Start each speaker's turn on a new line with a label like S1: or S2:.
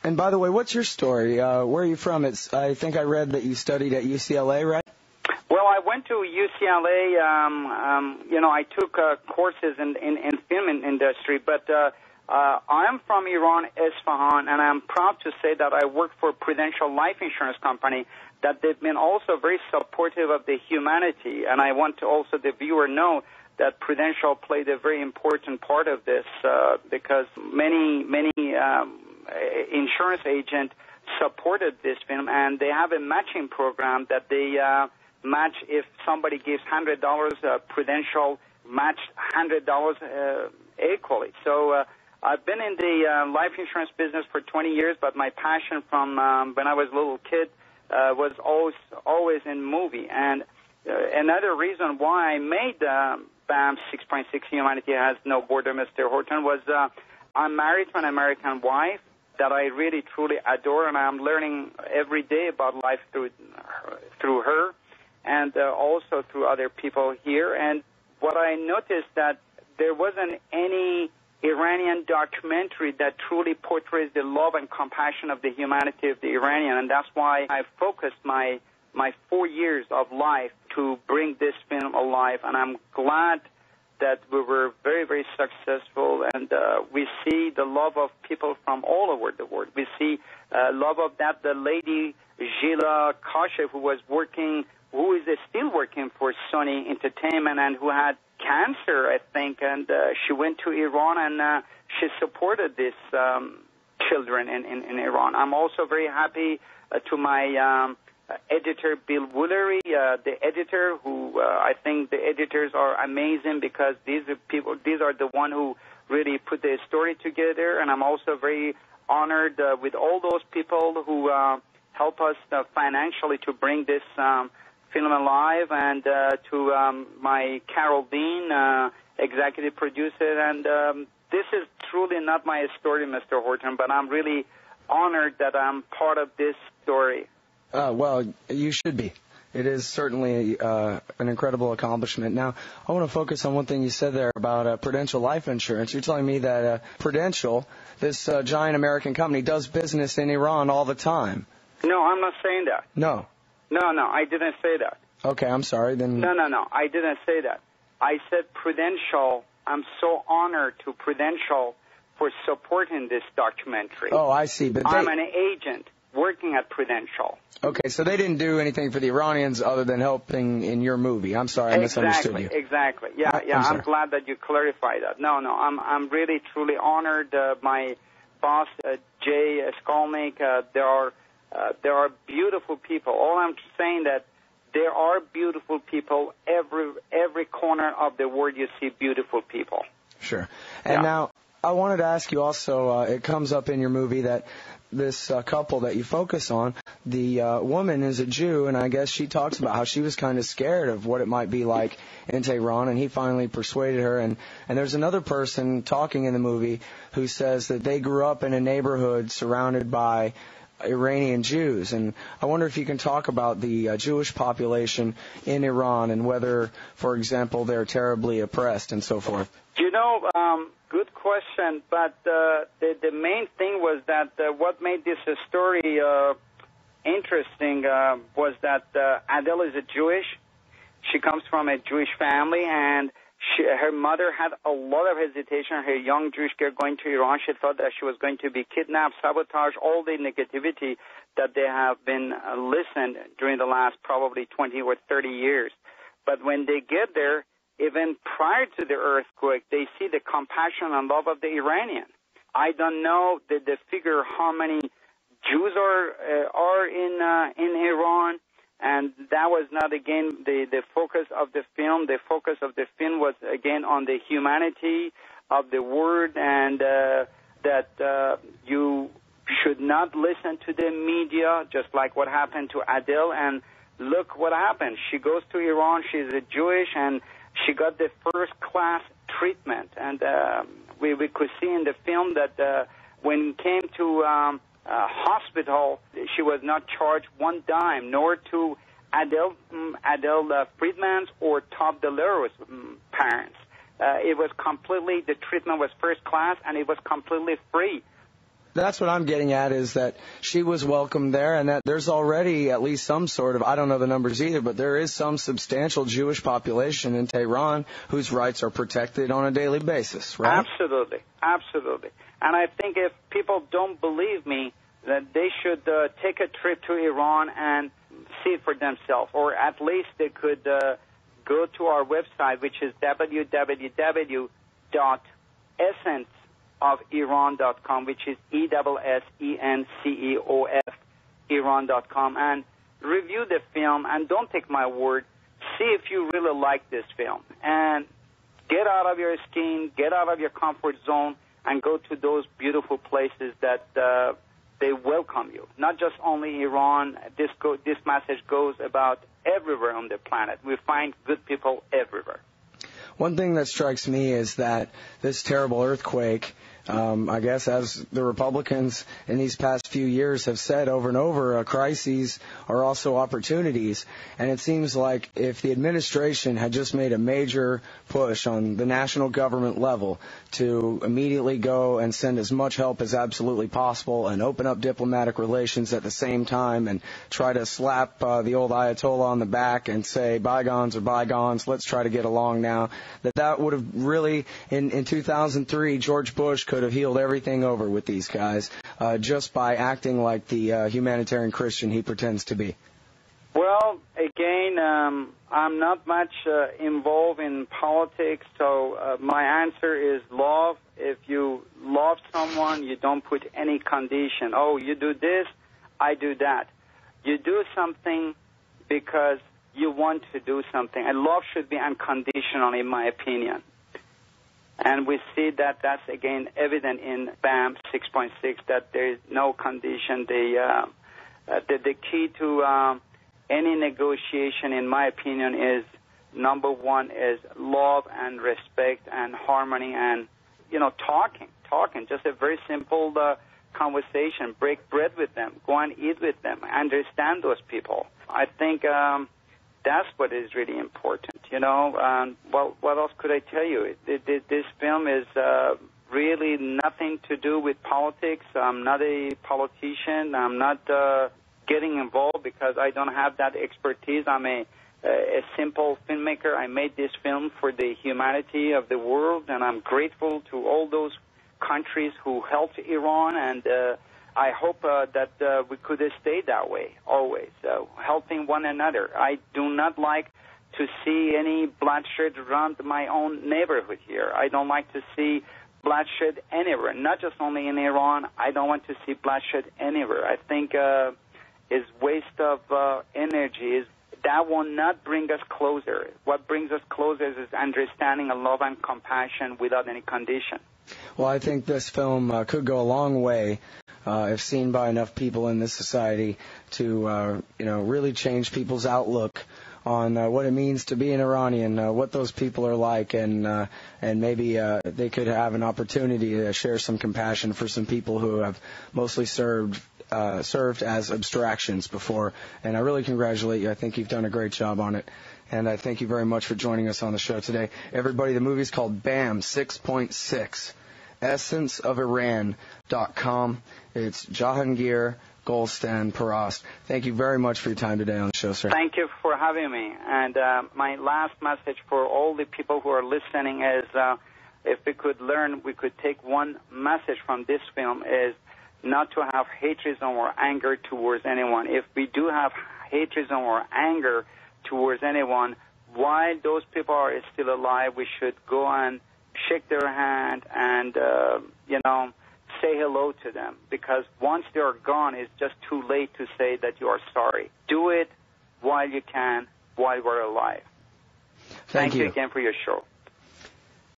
S1: And by the way, what's your story? Where are you from? I think I read that you studied at UCLA, right?
S2: Well, I went to UCLA. I took courses in film industry, but I'm from Iran, Isfahan, and I'm proud to say that I work for Prudential Life Insurance Company, that they've been also very supportive of the humanity. And I want to also the viewer know that Prudential played a very important part of this because many insurance agents supported this film, and they have a matching program that they match if somebody gives $100, Prudential matched $100 equally. So I've been in the life insurance business for 20 years, but my passion from when I was a little kid was always in movie. And another reason why I made BAM 6.6 Humanity Has No Border, Mr. Horton, was I'm married to an American wife that I really, truly adore, and I'm learning every day about life through her and also through other people here. And what I noticed that there wasn't any Iranian documentary that truly portrays the love and compassion of the humanity of the Iranian, and that's why I focused my 4 years of life to bring this film alive, and I'm glad that we were very, very successful, and we see the love of people from all over the world. We see love of the lady Gila Kashev, who is still working for Sony Entertainment, and who had cancer, I think, and she went to Iran, and she supported these children in Iran. I'm also very happy to my editor, Bill Woolery, the editor, who I think the editors are amazing because these are the one who really put the story together, and I'm also very honored with all those people who help us financially to bring this film alive, and to my Carol Dean, executive producer, and this is truly not my story, Mr. Horton, but I'm really honored that I'm part of this story.
S1: Well, you should be. It is certainly an incredible accomplishment. Now, I want to focus on one thing you said there about Prudential Life Insurance. You're telling me that Prudential, this giant American company, does business in Iran all the time.
S2: No, I'm not saying that.
S1: No.
S2: No, I didn't say that.
S1: Okay, I'm sorry. Then.
S2: No, I didn't say that. I said Prudential. I'm so honored to Prudential for supporting this documentary.
S1: Oh, I see. But
S2: I'm an agent working at Prudential.
S1: Okay, so they didn't do anything for the Iranians other than helping in your movie. I'm sorry, I misunderstood you. Exactly.
S2: Yeah. I'm glad that you clarified that. No, I'm really truly honored. My boss, Jay Skolnick, there are beautiful people. All I'm saying that there are beautiful people every corner of the world. You see beautiful people.
S1: Sure. And now I wanted to ask you also. It comes up in your movie that this couple that you focus on, the woman is a Jew, and I guess she talks about how she was kind of scared of what it might be like in Tehran, and he finally persuaded her. And there's another person talking in the movie who says that they grew up in a neighborhood surrounded by Iranian Jews. And I wonder if you can talk about the Jewish population in Iran and whether, for example, they're terribly oppressed and so forth.
S2: Good question, but the main thing was that what made this story interesting was that Adele is a Jewish. She comes from a Jewish family, and her mother had a lot of hesitation. Her young Jewish girl going to Iran, she thought that she was going to be kidnapped, sabotaged, all the negativity that they have been listened during the last probably 20 or 30 years. But when they get there, even prior to the earthquake, they see the compassion and love of the Iranian. I don't know the figure how many Jews are in Iran, and that was not again the focus of the film. The focus of the film was again on the humanity of the word, and that you should not listen to the media, just like what happened to Adele. And look what happened. She goes to Iran. She's a Jewish, and she got the first-class treatment, and we could see in the film that when it came to hospital, she was not charged one dime, nor to Adele Friedman's or Top Delero's parents. It was completely, the treatment was first class, and it was completely free.
S1: That's what I'm getting at, is that she was welcomed there, and that there's already at least some sort of, I don't know the numbers either, but there is some substantial Jewish population in Tehran whose rights are protected on a daily basis, right?
S2: Absolutely, absolutely. And I think if people don't believe me, that they should take a trip to Iran and see it for themselves, or at least they could go to our website, which is www.essenceofiran.com, which is ESSENCEOF, Iran.com, and review the film. And don't take my word. See if you really like this film. And get out of your skin, get out of your comfort zone, and go to those beautiful places that they welcome you. Not just only Iran. This message goes about everywhere on the planet. We find good people everywhere.
S1: One thing that strikes me is that this terrible earthquake, I guess as the Republicans in these past few years have said over and over, crises are also opportunities. And it seems like if the administration had just made a major push on the national government level to immediately go and send as much help as absolutely possible and open up diplomatic relations at the same time and try to slap the old Ayatollah on the back and say bygones are bygones, let's try to get along now, that would have really, in 2003, George Bush could have healed everything over with these guys just by acting like the humanitarian Christian he pretends to be.
S2: Well, again, I'm not much involved in politics, so my answer is love. If you love someone, you don't put any condition. Oh, you do this, I do that. You do something because you want to do something. And love should be unconditional, in my opinion. And we see that that's, again, evident in BAM 6.6, that there is no condition. The key to any negotiation, in my opinion, is, number one, is love and respect and harmony and, talking. Just a very simple conversation. Break bread with them. Go and eat with them. Understand those people. I think that's what is really important, Well, what else could I tell you? This film is really nothing to do with politics. I'm not a politician. I'm not getting involved because I don't have that expertise. I'm a simple filmmaker. I made this film for the humanity of the world, and I'm grateful to all those countries who helped Iran, and I hope that we could stay that way, always, helping one another. I do not like to see any bloodshed around my own neighborhood here. I don't like to see bloodshed anywhere, not just only in Iran. I don't want to see bloodshed anywhere. I think it's waste of energy. That will not bring us closer. What brings us closer is understanding and love and compassion without any condition.
S1: Well, I think this film could go a long way if seen by enough people in this society to, really change people's outlook on what it means to be an Iranian, what those people are like, and maybe they could have an opportunity to share some compassion for some people who have mostly served as abstractions before. And I really congratulate you. I think you've done a great job on it. And I thank you very much for joining us on the show today. Everybody, the movie's called BAM 6.6, essenceofiran.com. It's Jahangir Golestan-Parast. Thank you very much for your time today on the show, sir.
S2: Thank you for having me. And my last message for all the people who are listening is if we could take one message from this film is not to have hatred or anger towards anyone. If we do have hatred or anger towards anyone, while those people are still alive, we should go and shake their hand and, say hello to them. Because once they're gone, it's just too late to say that you are sorry. Do it while you can, while we're alive.
S1: Thank you
S2: again for your show.